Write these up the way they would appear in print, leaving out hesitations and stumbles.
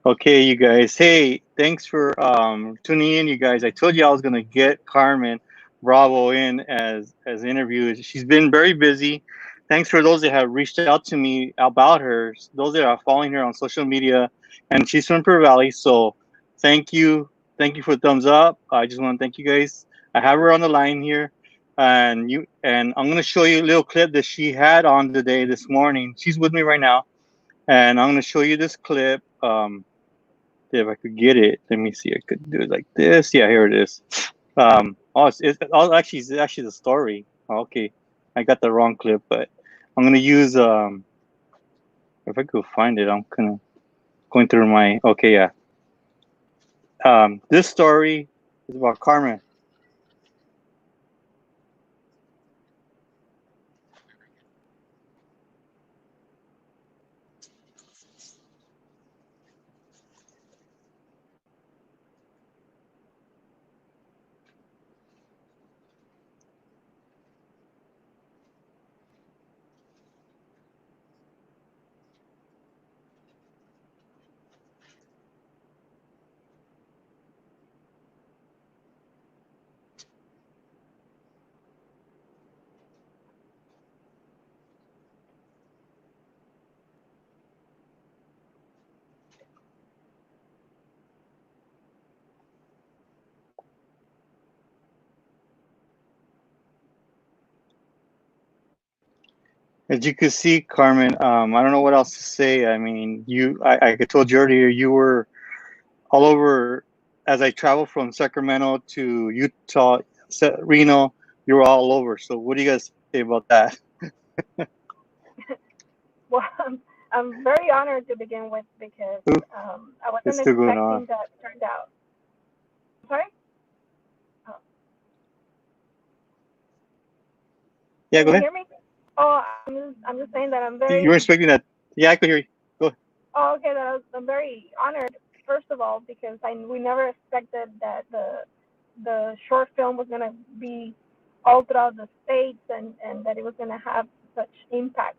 Okay, you guys. Hey, thanks for tuning in, you guys. I told you I was gonna get Carmen Bravo in as interview. She's been very busy. Thanks for those that have reached out to me about her. Those that are following her on social media, and she's from Pearl Valley. So, thank you for the thumbs up. I just want to thank you guys. I have her on the line here, and I'm gonna show you a little clip that she had on today this morning. She's with me right now, and I'm gonna show you this clip. If I could get it, let me see. I could do it like this. Yeah, here it is. It's actually the story. Okay, I got the wrong clip, but I'm gonna use if I could find it, I'm kind of going through my. Okay, yeah. This story is about Carmen. As you can see, Carmen, I don't know what else to say. I mean, I told you earlier, you were all over as I traveled from Sacramento to Utah, Reno. You were all over. So, what do you guys say about that? Well, I'm very honored to begin with because Oop, I it's wasn't still going on. expecting that turned out. Sorry? Oh, Yeah, can go you ahead. hear me? Oh, I'm just saying that I'm You were very, expecting that? Yeah, I could hear you. Go ahead. oh, okay, I'm very honored, first of all, because we never expected that the short film was going to be all throughout the states and that it was going to have such impact.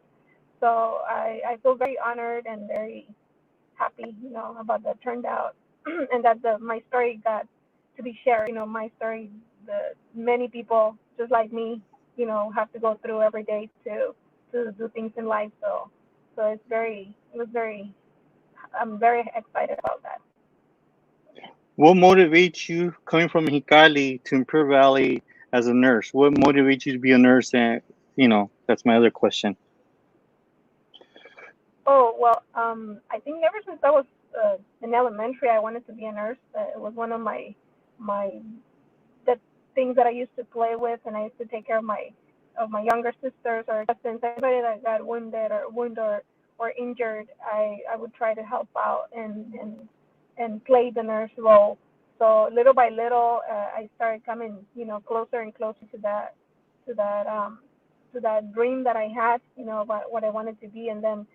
So I feel very honored and very happy, about that turned out, and that my story got to be shared. My story, the many people just like me, have to go through every day to do things in life. So it was very, I'm very excited about that. What motivates you coming from Mexicali to Imperial Valley as a nurse? What motivates you to be a nurse? And that's my other question. Oh well, I think ever since I was in elementary, I wanted to be a nurse. It was one of my the things that I used to play with, and I used to take care of my younger sisters or cousins, anybody that got wounded or injured. I would try to help out and play the nurse role. So little by little, I started coming, closer and closer to that to that dream that I had, about what I wanted to be, and then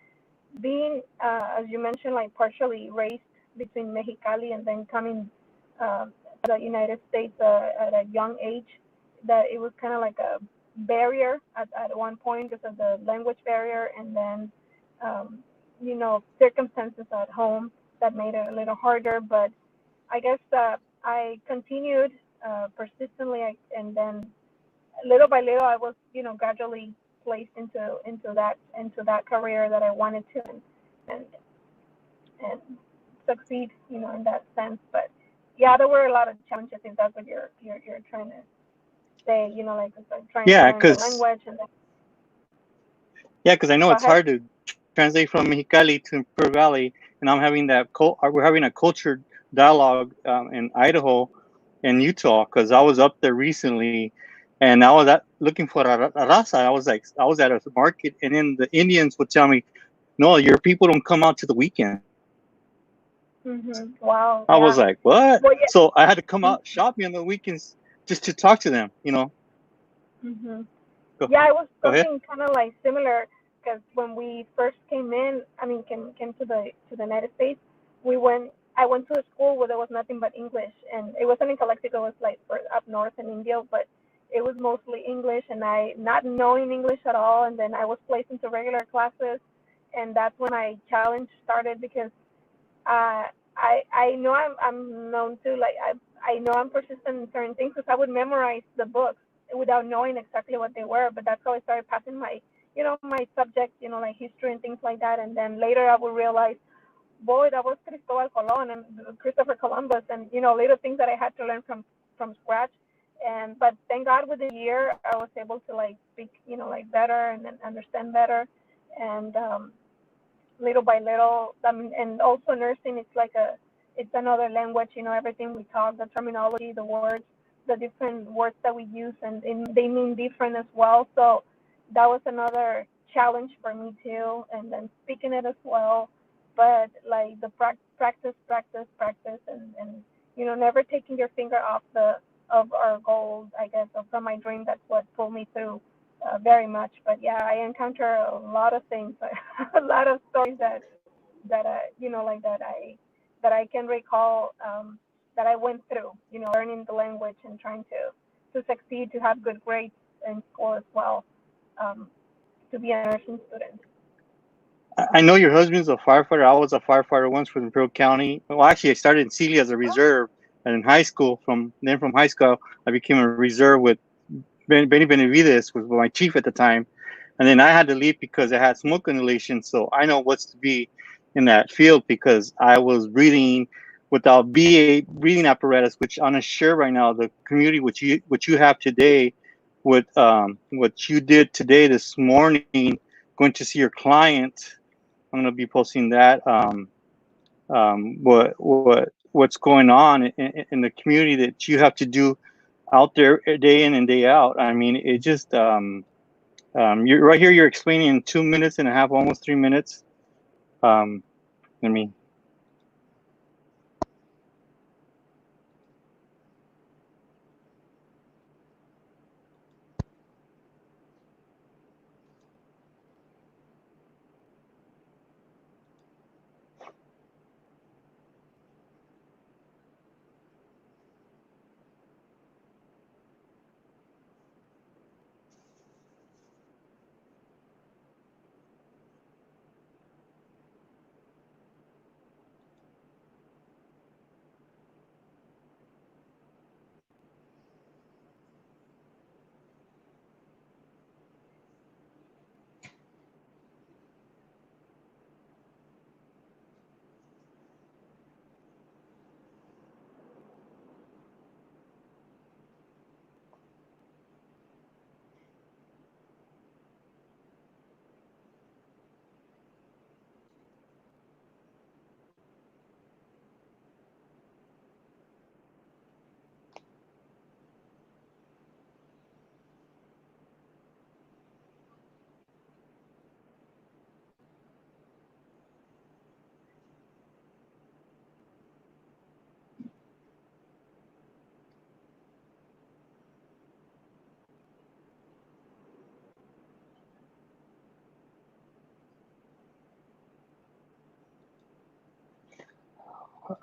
being, as you mentioned, like partially raised between Mexicali and then coming uh, to the United States at a young age, that it was kind of like a barrier at one point because of the language barrier, and then, circumstances at home that made it a little harder. But I guess I continued persistently, and then little by little, I was, gradually placed into that career that I wanted to, and and succeed, in that sense. But yeah, there were a lot of challenges if that's what you're trying to say, like it's like trying to Yeah, learn the because language and then yeah, because I know go it's ahead. hard to translate from Mexicali to Imperial Valley, and I'm having we're having a culture dialogue in Idaho and Utah because I was up there recently, and I was looking for a raza. I was at a market, and then the Indians would tell me, "No, your people don't come out to the weekends." Wow, I was yeah. like, "What?" Well, So I had to come yeah. out shopping on the weekends just to talk to them. hmm Go Yeah, it was go ahead. something kind of like similar because when we first came in, I mean, came to the United States, we went. I went to a school where there was nothing but English, and it wasn't in Calexico. It was like up north in India, but it was mostly English, and I not knowing English at all, and then I was placed into regular classes, and that's when my challenge started because uh, I know I'm known to like I know I'm persistent in certain things because I would memorize the books without knowing exactly what they were. But that's how I started passing my my subjects, like history and things like that. And then later I would realize, boy, that was Cristobal Colon and Christopher Columbus, and little things that I had to learn from scratch. And but thank God, within a year I was able to like speak, like better and then understand better, and little by little. I mean, and also nursing, it's another language. Everything we talk, the terminology, the words, the different words that we use, and they mean different as well. So that was another challenge for me too, and then speaking it as well. But like the practice, practice, practice, and never taking your finger off the of our goals, I guess, or from my dream. That's what pulled me through very much. But yeah, I encounter a lot of things, a lot of stories that like that I can recall, that I went through. Learning the language and trying to succeed, to have good grades in school as well, um, to be a nursing student. I know your husband's a firefighter. I was a firefighter once from Imperial County. Well, actually, I started in Sealy as a reserve, and in high school, from high school, I became a reserve with Benny Benavides, was my chief at the time, and then I had to leave because I had smoke inhalation. So I know what's to be in that field because I was breathing without BA breathing apparatus, which I'm not sure right now the community which you have today, what you did today this morning, going to see your client. I'm going to be posting that. What's going on in the community that you have to do out there day in and day out. I mean, it just you're right here. You're explaining in 2 minutes and a half, almost 3 minutes. Um, let me.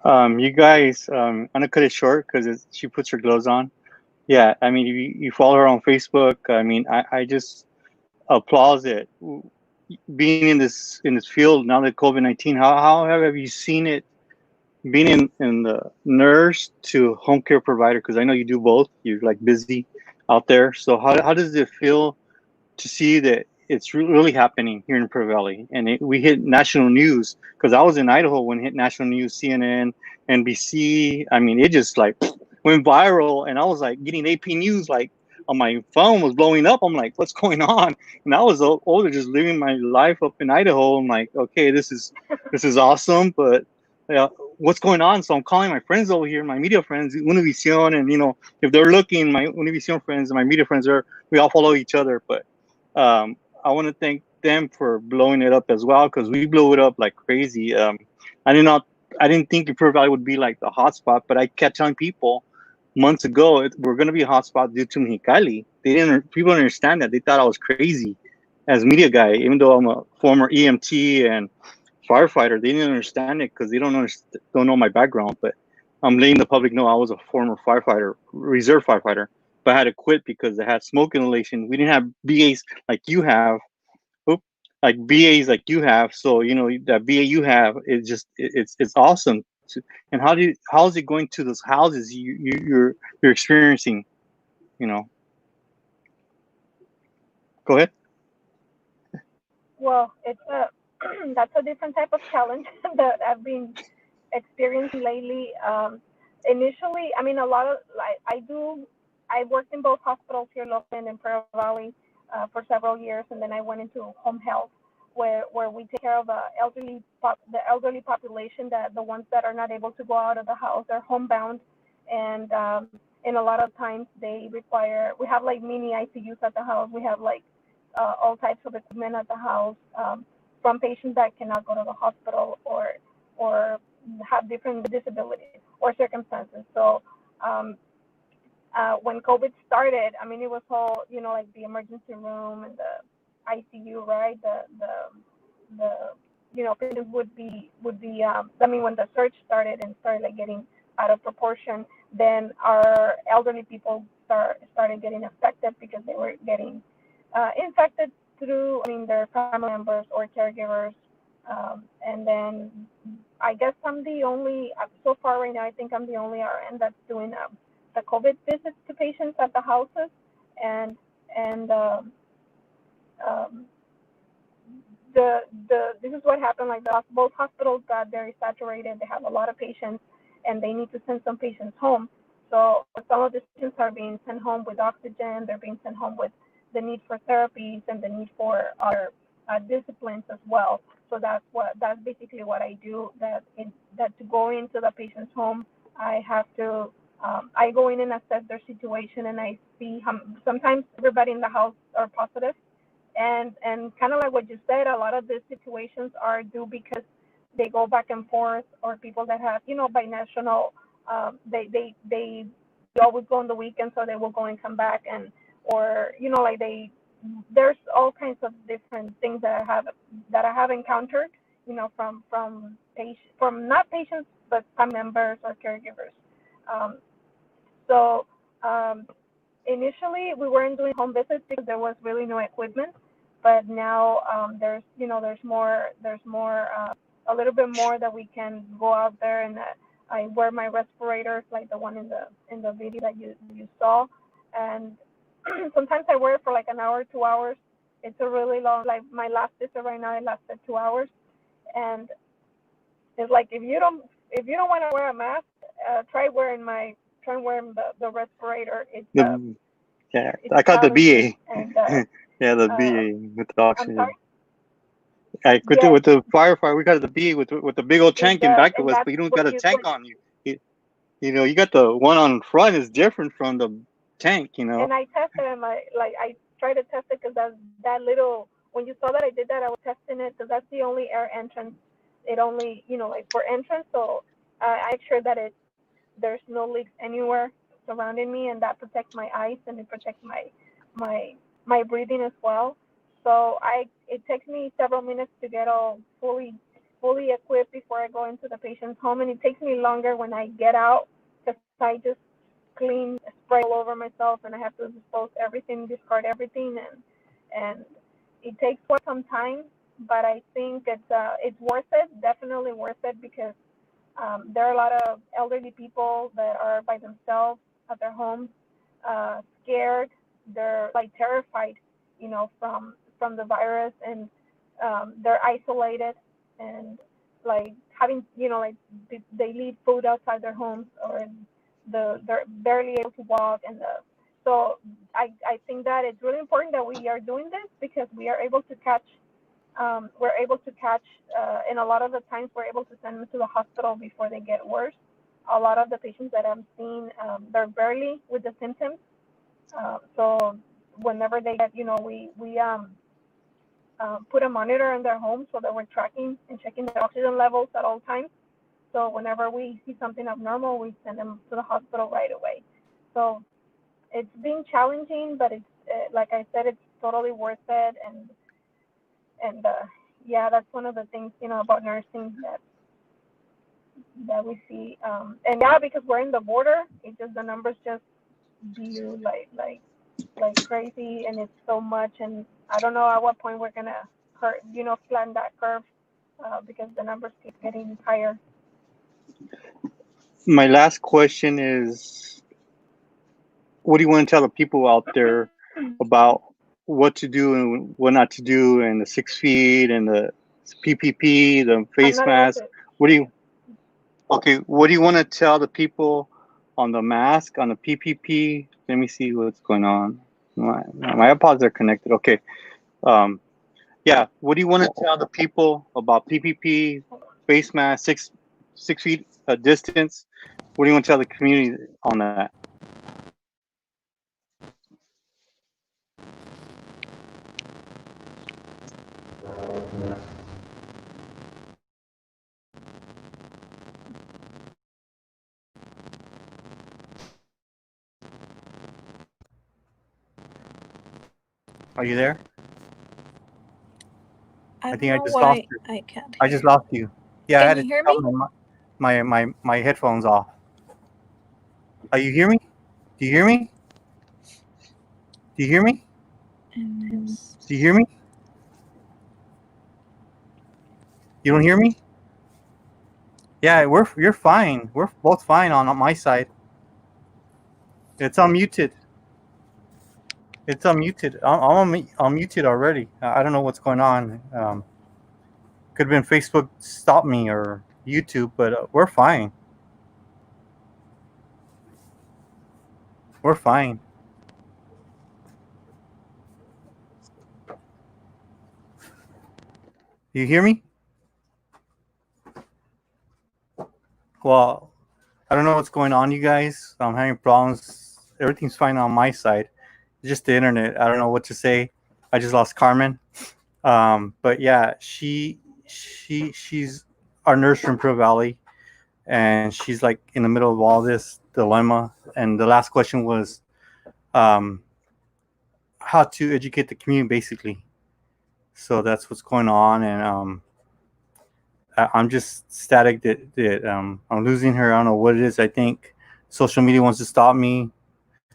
You guys, I'm gonna cut it short because she puts her gloves on. Yeah, I mean, you follow her on Facebook. I mean, I just applaud it. Being in this field now that COVID-19, how have you seen it being in the nurse to home care provider? Because I know you do both. You're like busy out there. So how does it feel to see that it's really happening here in Pro Valley, and we hit national news? Because I was in Idaho when it hit national news, CNN, NBC. I mean, it just like went viral, and I was like getting AP news like on my phone was blowing up. I'm like, what's going on? And I was older, just living my life up in Idaho. I'm like, okay, this is awesome, but what's going on? So I'm calling my friends over here, my media friends, Univision, and if they're looking, my Univision friends and my media friends we all follow each other, but I want to thank them for blowing it up as well because we blew it up like crazy. I did not, I didn't think Imperial Valley would be like the hotspot, but I kept telling people months ago we're going to be a hotspot due to Mexicali. People didn't understand that. They thought I was crazy as media guy, even though I'm a former EMT and firefighter. They didn't understand it because they don't know my background. But I'm letting the public know I was a former firefighter, reserve firefighter, but I had to quit because I had smoke inhalation. We didn't have BAs like you have. Oop, like BAs like you have. So that BA you have is just it's awesome and how's it going to those houses you're experiencing? You know, go ahead. Well, it's a that's a different type of challenge that I've been experiencing lately. Initially, I mean, a lot of like I worked in both hospitals here in Logan and Pearl Valley for several years, and then I went into home health, where we take care of the elderly population, that the ones that are not able to go out of the house, they're homebound, and a lot of times we have like mini ICUs at the house. We have like all types of equipment at the house, from patients that cannot go to the hospital or have different disabilities or circumstances. So um, when COVID started, I mean, it was all, like the emergency room and the ICU, right? The patients would be. I mean, when the surge started and started like getting out of proportion, then our elderly people started getting affected because they were getting infected through, I mean, their family members or caregivers. And then I guess I'm the only, so far right now, I think I'm the only RN that's doing the COVID visits to patients at the houses. And um, this is what happened. Like both hospitals got very saturated. They have a lot of patients, and they need to send some patients home. So some of the patients are being sent home with oxygen. They're being sent home with the need for therapies and the need for other disciplines as well. So that's basically what I do. That to go into the patient's home, I have to I go in and assess their situation, and I see how sometimes everybody in the house are positive, and kind of like what you said, a lot of these situations are due because they go back and forth, or people that have binational, they always go on the weekend, so they will go and come back, and or like there's all kinds of different things that I have encountered, from not patients but family members or caregivers. Um, so initially we weren't doing home visits because there was really no equipment, but now there's more a little bit more that we can go out there, and I wear my respirators like the one in the video that you saw, and sometimes I wear it for like an hour, 2 hours. It's a really long, like my last visit right now, it lasted 2 hours, and it's like if you don't want to wear a mask, try wearing the respirator. The Yeah, It's I caught the challenging, BA. and Yeah, the uh, BA with the I'm oxygen. sorry. I with Yes, the firefighter, we got the BA with the big old it tank in does, back of and us, that's but you don't what got a you tank when on you. You got the one on front is different from the tank. and I tested him. I tried to test it because that little. When you saw that I did that, I was testing it because that's the only air entrance. It only like for entrance. So I make sure that there's no leaks anywhere surrounding me, and that protects my eyes, and it protects my my breathing as well. So it takes me several minutes to get all fully equipped before I go into the patient's home, and it takes me longer when I get out because I just clean spray all over myself, and I have to dispose everything, discard everything, and it takes quite some time, but I think it's worth it, definitely worth it, because there are a lot of elderly people that are by themselves at their homes, scared. They're like terrified, from the virus, and they're isolated, and like having, like they leave food outside their homes, or they're barely able to walk, so I think that it's really important that we are doing this because we are able to catch and a lot of the times we're able to send them to the hospital before they get worse. A lot of the patients that I'm seeing, they're barely with the symptoms. So whenever they get, we put a monitor in their home so that we're tracking and checking their oxygen levels at all times. So whenever we see something abnormal, we send them to the hospital right away. So it's been challenging, but it's like I said, it's totally worth it, and yeah, that's one of the things about nursing that we see. And yeah, because we're in the border, it just the numbers just view like crazy, and it's so much, and I don't know at what point we're gonna flatten that curve because the numbers keep getting higher. My last question is, what do you want to tell the people out there about what to do and what not to do, and the 6 feet and the PPP, the I'm face not able mask? to. What do you Okay, what do you want to tell the people on the mask, on the PPP? Let me see what's going on. My AirPods are connected. Okay. Um, yeah. What do you want to tell the people about PPP, face mask, 6 feet distance? What do you want to tell the community on that? Are you there? I I don't think I know just lost why you. I can't I just hear. lost you. Yeah, I Can had you to take hear out me? my headphones off. Are you hear me? Do you hear me? Do you hear me? And it's, Do you hear me? You don't hear me? Yeah, you're fine. We're both fine on my side. It's unmuted. It's unmuted. I'm muted already. I don't know what's going on. Could have been Facebook stopped me or YouTube, but we're fine. We're fine. You hear me? Well, I don't know what's going on, you guys. I'm having problems. Everything's fine on my side. It's just the internet. I don't know what to say. I just lost Carmen. But yeah, she's our nurse from Pro Valley, and she's like in the middle of all this dilemma. And the last question was um, how to educate the community, basically. So that's what's going on, and I'm just static that I'm losing her. I don't know what it is. I think social media wants to stop me.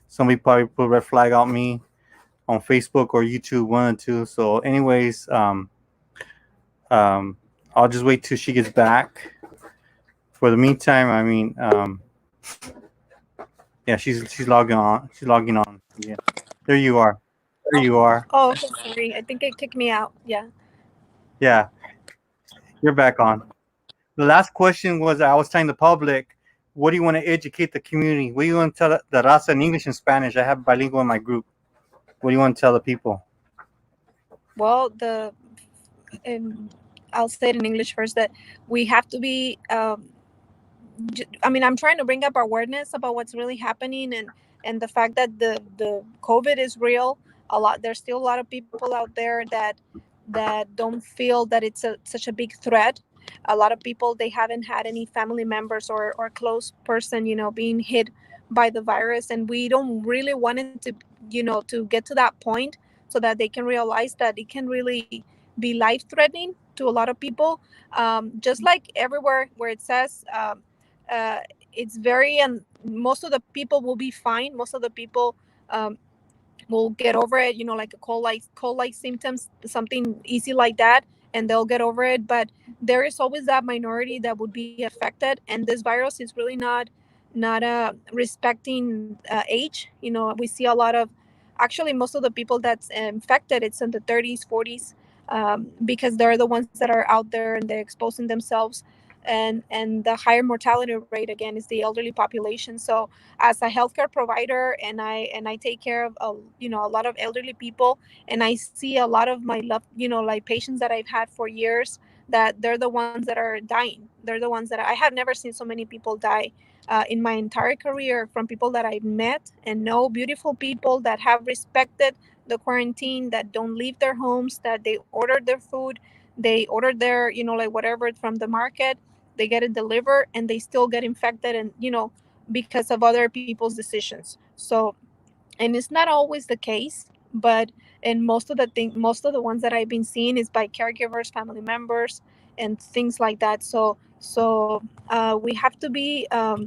Somebody probably put a red flag on me on Facebook or YouTube, one or two. So, anyways, um, I'll just wait till she gets back. For the meantime, I mean, yeah, she's logging on. She's logging on. Yeah, there you are. There oh, you are. oh, okay, sorry. I think it kicked me out. Yeah. Yeah, you're back on. The last question was I was telling the public, what do you want to educate the community? What do you want to tell the Raza in English and Spanish? I have bilingual in my group. What do you want to tell the people? Well, um, I'll say it in English first that we have to be. I mean, I'm trying to bring up awareness about what's really happening and the fact that the COVID is real. A lot. There's still a lot of people out there that don't feel that it's such a big threat. A lot of people they haven't had any family members or close person, being hit by the virus, and we don't really want it to, to get to that point so that they can realize that it can really be life threatening to a lot of people. Just like everywhere where it says. Uh, it's very and most of the people will be fine. Most of the people um, will get over it, like a cold like symptoms, something easy like that, and they'll get over it. But there is always that minority that would be affected, and this virus is really not respecting age. We see a lot of, actually most of the people that's infected, it's in the 30s, 40s, because they're the ones that are out there and they're exposing themselves. And the higher mortality rate again is the elderly population. So as a healthcare provider, and I take care of a lot of elderly people, and I see a lot of my love, like patients that I've had for years, that they're the ones that are dying. They're the ones that I have never seen so many people die in my entire career, from people that I've met and know, beautiful people that have respected the quarantine, that don't leave their homes, that they order their food, they order their, like whatever from the market, they get it delivered, and they still get infected, and because of other people's decisions. So, and it's not always the case, but and most of the ones that I've been seeing is by caregivers, family members, and things like that. So we have to be uh,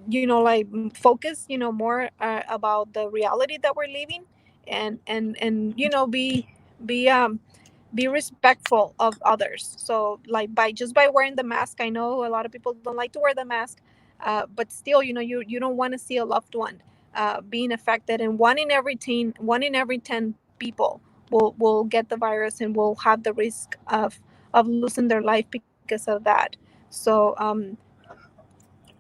like focus, more about the reality that we're living, and be be respectful of others. So like by wearing the mask, I know a lot of people don't like to wear the mask, but still, you don't want to see a loved one being affected, and one in every 10 people will get the virus and will have the risk of losing their life because of that. So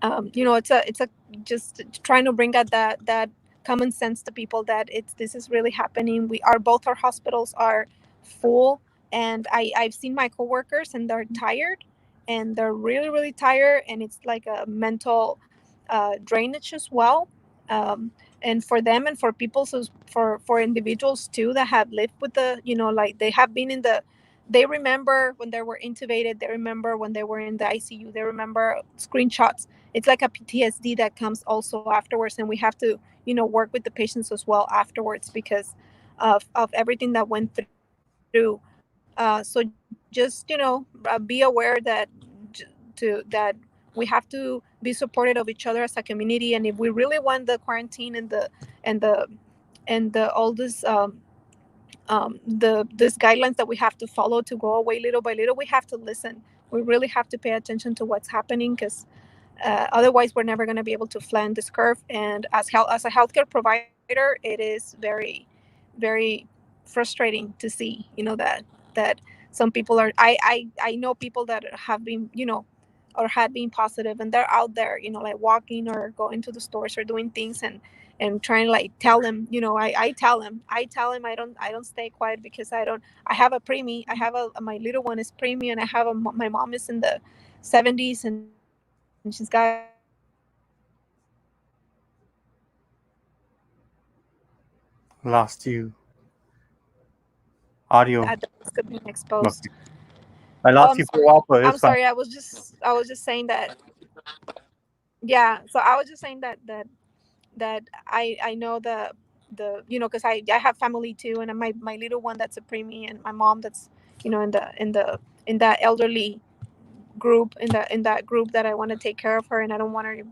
it's a just trying to bring out that common sense to people that it's this is really happening. We are both our hospitals are full, and I've seen my coworkers and they're tired, and they're really really tired, and it's like a mental drainage as well. And for them and for people, so for individuals too that have lived with the, like they have been in the, they remember when they were intubated, they remember when they were in the ICU, they remember screenshots. It's like a PTSD that comes also afterwards, and we have to, work with the patients as well afterwards because of everything that went through. So just, be aware that we have to be supportive of each other as a community, and if we really want the quarantine and the and the all this these guidelines that we have to follow to go away little by little, we have to listen. We really have to pay attention to what's happening, because otherwise we're never going to be able to flatten this curve. And as a healthcare provider, it is very frustrating to see, that some people are, I know people that have been, or had been positive, and they're out there, like walking or going to the stores or doing things, and trying to like tell them, I tell him I don't stay quiet because I have a preemie, my little one is preemie, and I have my mom is in the 70s, and she's got diabetes, and she's got Lost you. at the Audio. risk of being exposed. Okay. I Oh, lost I'm you for a sorry. while, but I'm it's fine. sorry. I was just saying that. Yeah. So I was just saying that I know the because I have family too, and my little one that's a preemie, and my mom that's in that elderly group, in that group that I want to take care of her, and I don't want her,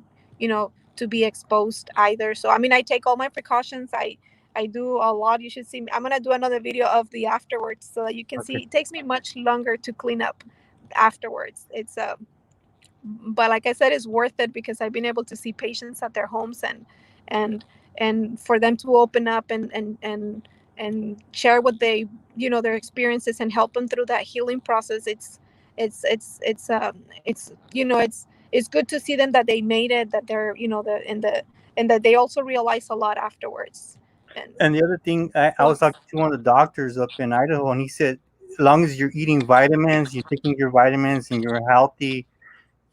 to be exposed either. So I mean, I take all my precautions. I do a lot. You should see me. I'm gonna do another video of the afterwards so that you can Okay. see. It takes me much longer to clean up afterwards. It's but like I said, it's worth it because I've been able to see patients at their homes, and and for them to open up and share what they, their experiences, and help them through that healing process. It's good to see them that they made it, that they're, and that they also realize a lot afterwards. And And the other thing, I so was talking to one of the doctors up in Idaho, and he said, as long as you're eating vitamins, you're taking your vitamins, and you're healthy,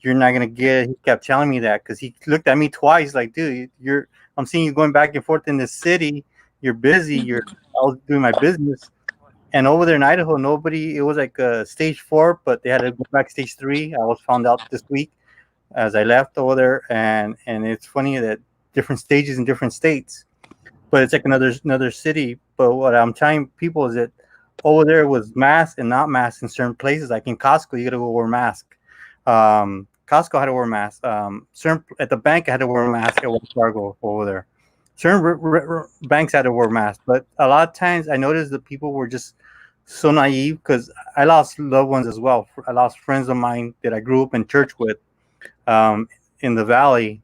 you're not gonna get. He kept telling me that because he looked at me twice, like, dude, you're. I'm seeing you going back and forth in the city. You're busy. You're. I was doing my business, and over there in Idaho, nobody. It was like stage 4, but they had to go back stage 3. I was found out this week as I left over there, and it's funny that different stages in different states, but it's like another city. But what I'm telling people is that over there was mask and not mask in certain places. Like in Costco, you got to go wear a mask. Costco had to wear a mask. Certain at the bank, I had to wear a mask at Wells Fargo over there. Certain banks had to wear masks, but a lot of times I noticed that people were just so naive because I lost loved ones as well. I lost friends of mine that I grew up in church with um, in the valley.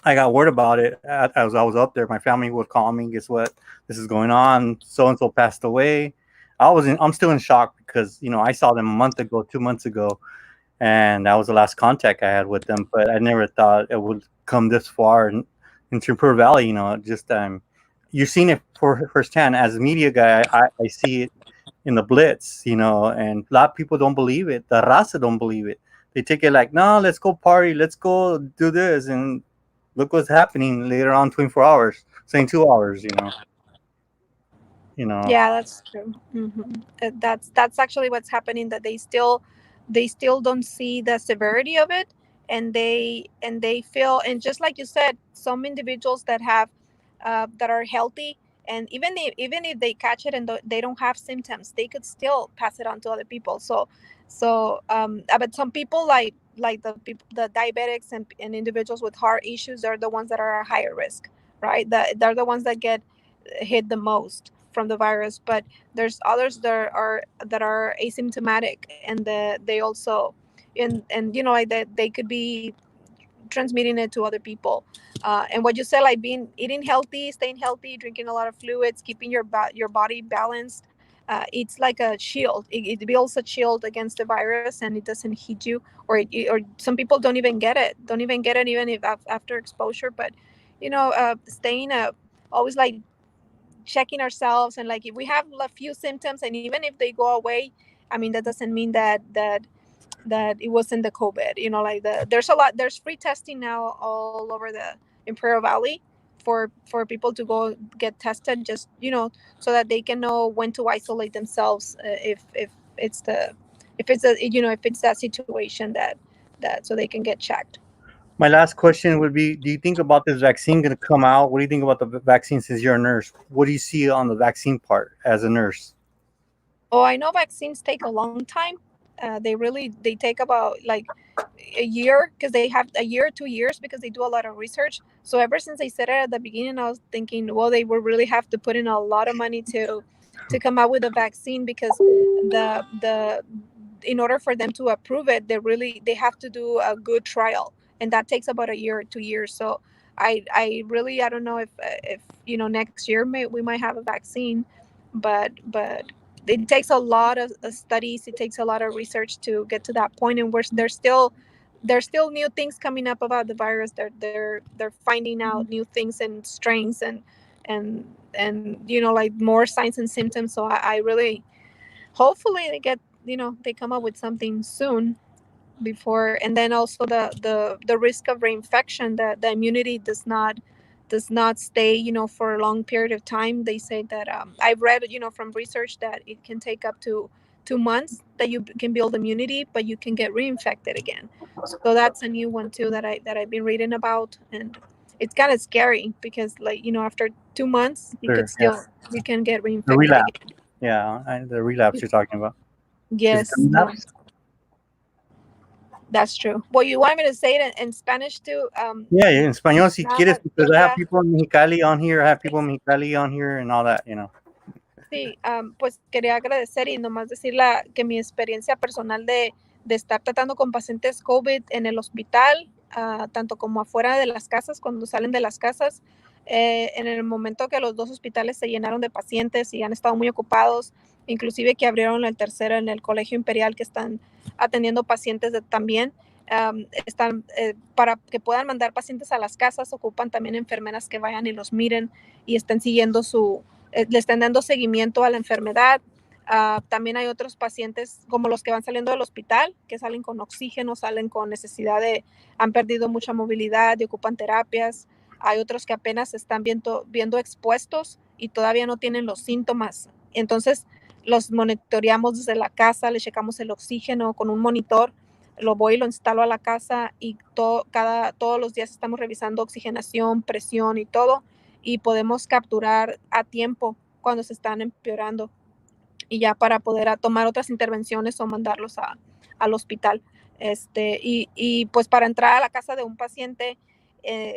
I got word about it as I was up there. My family would call me. Guess what? This is going on. So and so passed away. I'm still in shock because I saw them a month ago, 2 months ago, and that was the last contact I had with them. But I never thought it would come this far into Pearl Valley. Just you're seeing it for firsthand. As a media guy, I see it in the Blitz. And a lot of people don't believe it. The Raza don't believe it. They take it like, no, let's go party, let's go do this, and look what's happening later on 24 hours, saying 2 hours. You know. yeah, that's true. That's actually what's happening. That they still don't see the severity of it, and they feel, and just like you said, some individuals that are healthy, and even if they catch it and they don't have symptoms, they could still pass it on to other people. But some people like the diabetics and individuals with heart issues are the ones that are at higher risk, right? They're the ones that get hit the most. from the virus, but there's others that are asymptomatic, and they also, and like that they could be transmitting it to other people. And what you said, like being eating healthy, staying healthy, drinking a lot of fluids, keeping your body balanced, it's like a shield. It builds a shield against the virus, and it doesn't hit you, or some people don't even get it even if after exposure. But staying always like checking ourselves, and like if we have a few symptoms, and even if they go away, I mean that doesn't mean that it wasn't the COVID. Like there's free testing now all over the Imperial Valley for people to go get tested, just so that they can know when to isolate themselves, if it's the if it's a if it's that situation that so they can get checked. My last question would be: do you think about this vaccine going to come out? What do you think about the vaccine? Since you're a nurse, what do you see on the vaccine part as a nurse? Oh, I know vaccines take a long time. They take about like a year, because they have a year, 2 years, because they do a lot of research. So ever since they said it at the beginning, I was thinking, well, they will really have to put in a lot of money to come out with a vaccine, because the in order for them to approve it, they have to do a good trial, and that takes about a year or 2 years. So I don't know if next year we might have a vaccine, but it takes a lot of studies. It takes a lot of research to get to that point, and there's still new things coming up about the virus. They're finding out new things and strains, and like more signs and symptoms. So I really, hopefully they come up with something soon before. And then also the risk of reinfection, that the immunity does not stay for a long period of time. They say that I've read from research that it can take up to 2 months that you can build immunity, but you can get reinfected again. So that's a new one too that I've been reading about. And it's kind of scary, because like after 2 months Sure, yeah. you can get The reinfected relapse. again. Yeah, the relapse you're talking about. Is it the Yes, relapse? that's true. Well, you want me to say it in Spanish too? Yeah, in español si quieres, Nada, because I have ya. people in Mexicali on here. I have people in Mexicali on here and all that. Sí, pues quería agradecer y nomás decir que mi experiencia personal de estar tratando con pacientes COVID en el hospital, tanto como afuera de las casas, cuando salen de las casas, en el momento que los dos hospitales se llenaron de pacientes y han estado muy ocupados, inclusive que abrieron el tercero en el Colegio Imperial, que están atendiendo pacientes también. Están para que puedan mandar pacientes a las casas, ocupan también enfermeras que vayan y los miren y estén siguiendo le están dando seguimiento a la enfermedad. También hay otros pacientes como los que van saliendo del hospital, que salen con oxígeno, salen con necesidad han perdido mucha movilidad y ocupan terapias. Hay otros que apenas están viendo expuestos y todavía no tienen los síntomas. Entonces los monitoreamos desde la casa, le checamos el oxígeno con un monitor, lo voy y lo instalo a la casa, y todos los días estamos revisando oxigenación, presión y todo, y podemos capturar a tiempo cuando se están empeorando, y ya para poder tomar otras intervenciones o mandarlos al hospital. Y pues para entrar a la casa de un paciente,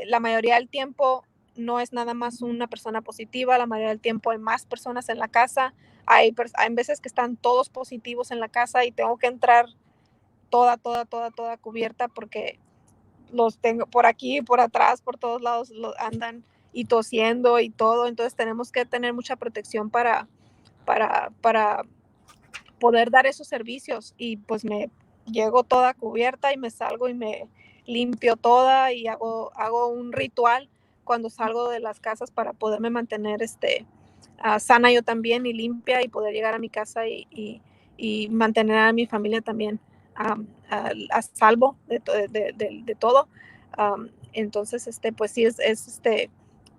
la mayoría del tiempo no es nada más una persona positiva, la mayoría del tiempo hay más personas en la casa. Hay veces que están todos positivos en la casa y tengo que entrar toda cubierta, porque los tengo por aquí, por atrás, por todos lados andan y tosiendo y todo. Entonces tenemos que tener mucha protección para poder dar esos servicios, y pues me llego toda cubierta y me salgo y me limpio toda y hago un ritual cuando salgo de las casas para poderme mantener sana yo también y limpia, y poder llegar a mi casa y mantener a mi familia también a salvo de todo. Entonces, pues sí,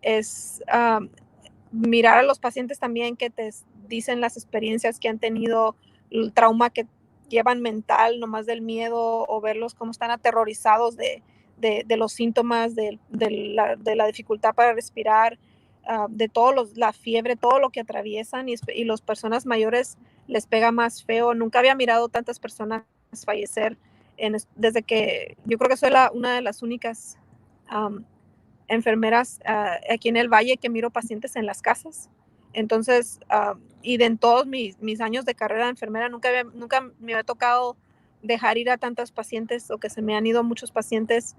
es mirar a los pacientes también, que te dicen las experiencias que han tenido, el trauma que llevan mental, nomás del miedo, o verlos cómo están aterrorizados de los síntomas, de la dificultad para respirar, de la fiebre, todo lo que atraviesan, y las personas mayores les pega más feo. Nunca había mirado tantas personas fallecer desde que yo creo que soy una de las únicas enfermeras aquí en el valle que miro pacientes en las casas. Entonces, y de en todos mis años de carrera de enfermera, nunca me había tocado dejar ir a tantos pacientes, o que se me han ido muchos pacientes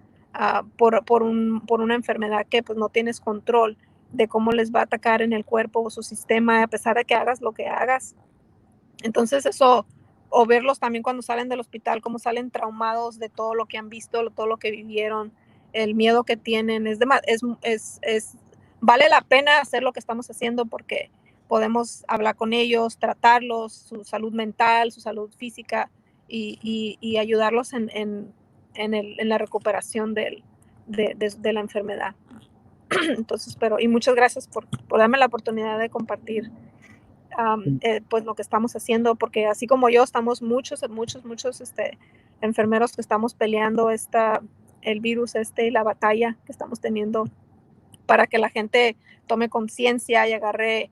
por una enfermedad que pues no tienes control de cómo les va a atacar en el cuerpo o su sistema, a pesar de que hagas lo que hagas. Entonces eso, o verlos también cuando salen del hospital, cómo salen traumados de todo lo que han visto, todo lo que vivieron, el miedo que tienen, vale la pena hacer lo que estamos haciendo, porque podemos hablar con ellos, tratarlos, su salud mental, su salud física, y ayudarlos en la recuperación de la enfermedad. Entonces, y muchas gracias por darme la oportunidad de compartir pues lo que estamos haciendo, porque así como yo, estamos muchos enfermeros que estamos peleando el virus y la batalla que estamos teniendo para que la gente tome conciencia y agarre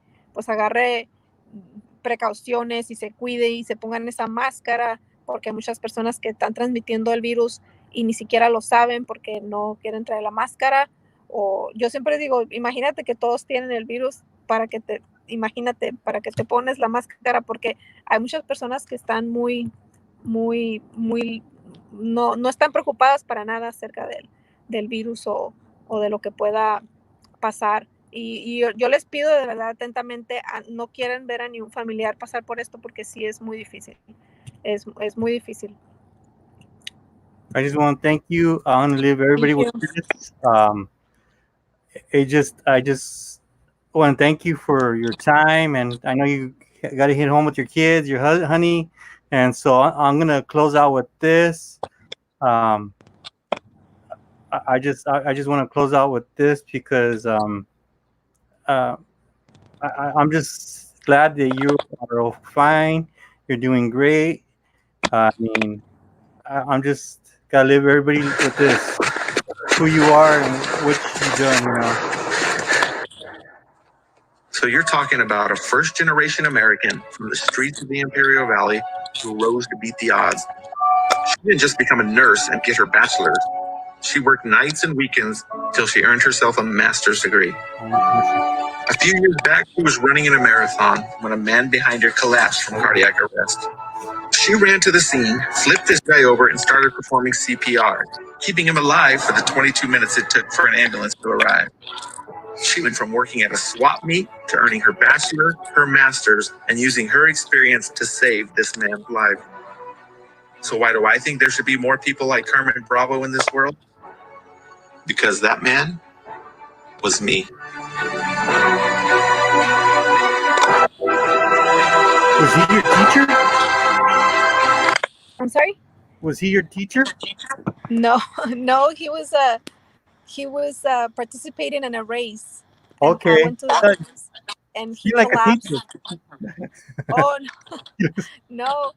precauciones y se cuide y se pongan esa máscara, porque hay muchas personas que están transmitiendo el virus y ni siquiera lo saben porque no quieren traer la máscara. O yo siempre digo, imagínate que todos tienen el virus, para que te pones la máscara, porque hay muchas personas que están no están preocupadas para nada acerca del virus o de lo que pueda pasar. Y yo les pido de verdad atentamente, no quieren ver a ni un familiar pasar por esto, porque sí es muy difícil. Es muy difícil. I just want to thank you. I want to leave everybody with this. I just want to thank you for your time, and I know you got to hit home with your kids, your honey, and so I'm gonna close out with this. I just want to close out with this because I'm just glad that you are all fine. You're doing great. I mean, I'm just gotta leave everybody with this: who you are and what you've done. So you're talking about a first-generation American from the streets of the Imperial Valley who rose to beat the odds. She didn't just become a nurse and get her bachelor's. She worked nights and weekends till she earned herself a master's degree. A few years back, she was running in a marathon when a man behind her collapsed from cardiac arrest. She ran to the scene, flipped this guy over, and started performing CPR, keeping him alive for the 22 minutes it took for an ambulance to arrive. She went from working at a swap meet to earning her bachelor, her master's, and using her experience to save this man's life. So why do I think there should be more people like Carmen Bravo in this world? Because that man was me. Was he your teacher? I'm sorry? Was he your teacher? No, he was participating in a race. Okay. I went to the race, and he collapsed. Oh no,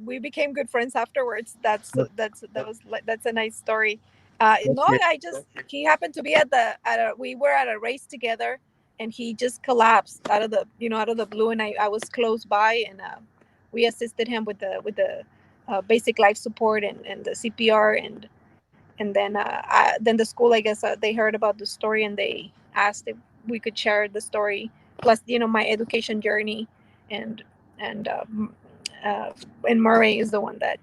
we became good friends afterwards. That's a nice story. No, he happened to be we were at a race together, and he just collapsed out of the blue, and I was close by, and we assisted him with the basic life support and the CPR, and then the school, I guess, they heard about the story, and they asked if we could share the story, plus my education journey, and Murray is the one that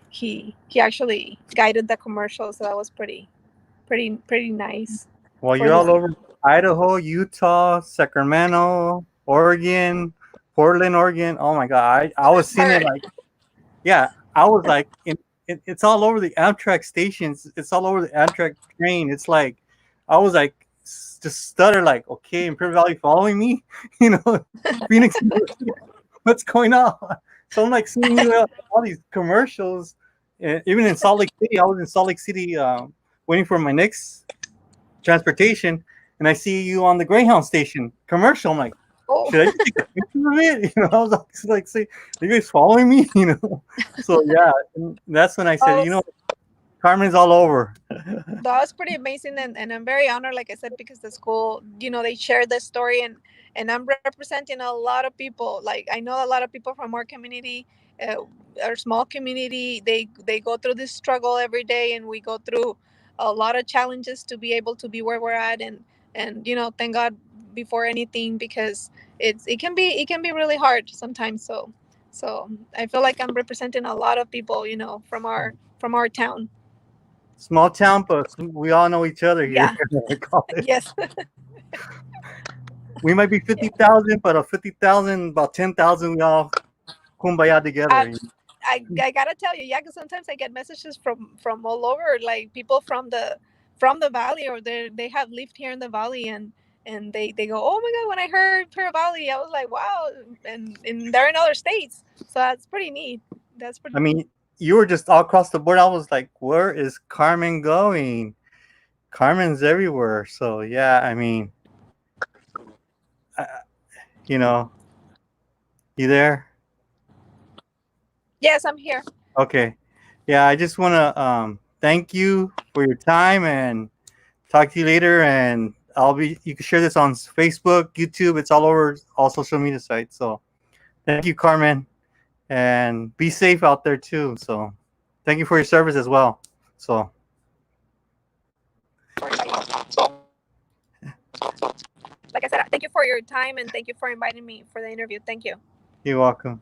he actually guided the commercial, so that was pretty nice. Well, you're all over Idaho, Utah, Sacramento, Oregon, Portland, Oregon. Oh my God, I was seeing it I was like, it's all over the Amtrak stations. It's all over the Amtrak train. It's like, I was like, just stutter, like, okay, Imperial Valley following me, Phoenix, what's going on? So I'm like seeing all these commercials, even in Salt Lake City. I was in Salt Lake City waiting for my next transportation, and I see you on the Greyhound station commercial. I'm like, should I just take a picture of it? I was like, say, are you guys following me? So yeah, that's when I said, Carmen's all over. That was pretty amazing, and I'm very honored, like I said, because the school, they shared the story, and I'm representing a lot of people. Like, I know a lot of people from our community, our small community. They go through this struggle every day, and we go through a lot of challenges to be able to be where we're at, and thank God before anything, because it can be really hard sometimes. So I feel like I'm representing a lot of people, from our town. Small town, but we all know each other here. Yeah. I call it. Yes. We might be 50,000, but of 50,000, about 10,000 we all kumbaya together. I gotta tell you, yeah, because sometimes I get messages from all over, like people from the valley, or they have lived here in the valley, and they go, oh my God, when I heard Pura Valley, I was like, wow, and they're in other states, so that's pretty neat. That's pretty. I mean, you were just all across the board. I was like, where is Carmen going? Carmen's everywhere. So yeah, I mean, uh, you know, you there? Yes, I'm here. Okay. Yeah, I just want to thank you for your time and talk to you later. And you can share this on Facebook, YouTube. It's all over all social media sites. So thank you, Carmen, and be safe out there too. So thank you for your service as well. So Like I said, thank you for your time, and thank you for inviting me for the interview. Thank you. you're welcome.